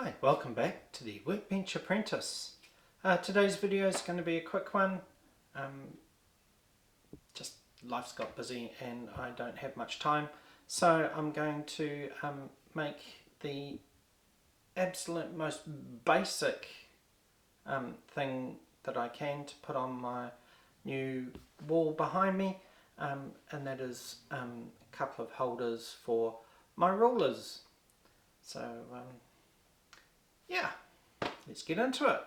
Hi, welcome back to the Workbench Apprentice. Today's video is going to be a quick one. Just life's got busy and I don't have much time, so I'm going to make the absolute most basic thing that I can to put on my new wall behind me, and that is a couple of holders for my rulers. So yeah, let's get into it.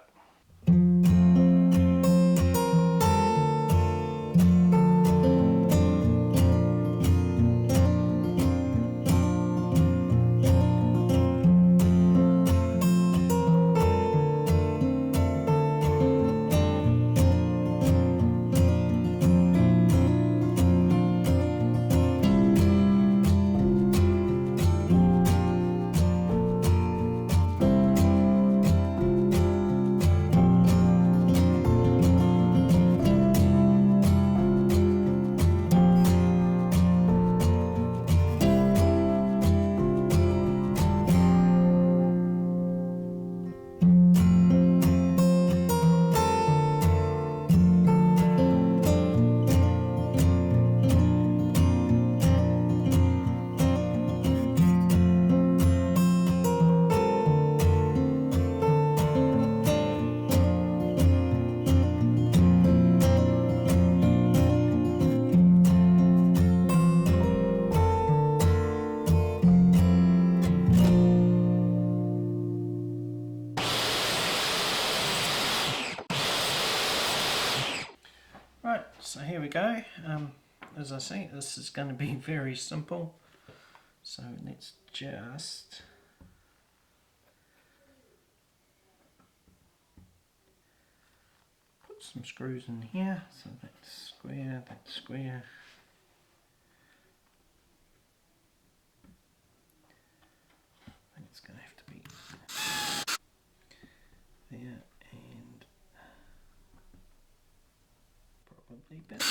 Right, so here we go. As I say, this is going to be very simple. So let's just put some screws in here. So that's square, that's square. I think it's going to have to be there and probably better.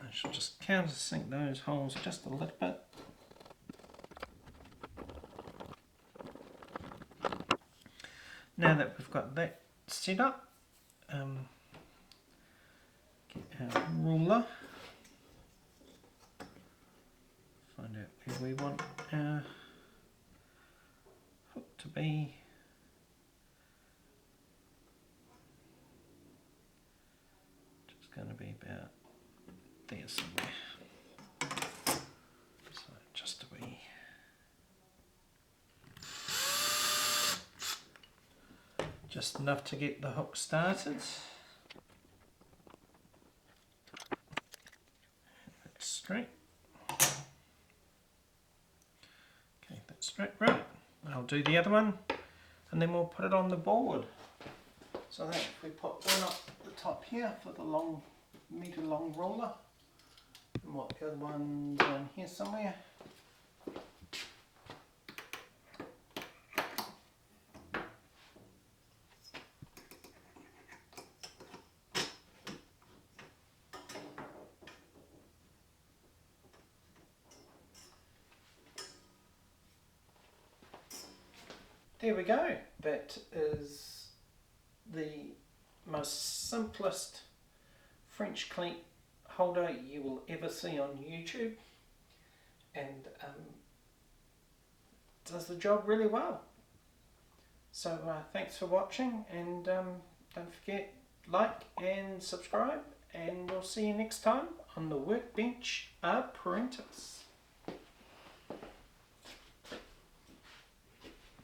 I should just countersink those holes just a little bit. Now that we've got that set up, get our ruler, find out where we want our hook to be. Just going to be about there somewhere. So just a wee. Just enough to get the hook started. That's straight. Okay, that's straight. Right, I'll do the other one and then we'll put it on the board. So I think if we put one up the top here for the long metre long ruler, and what the other one's down here somewhere. There we go. That is the most simplest French cleat holder you will ever see on YouTube, and does the job really well. So thanks for watching, and don't forget, like and subscribe, and we'll see you next time on the Workbench Apprentice.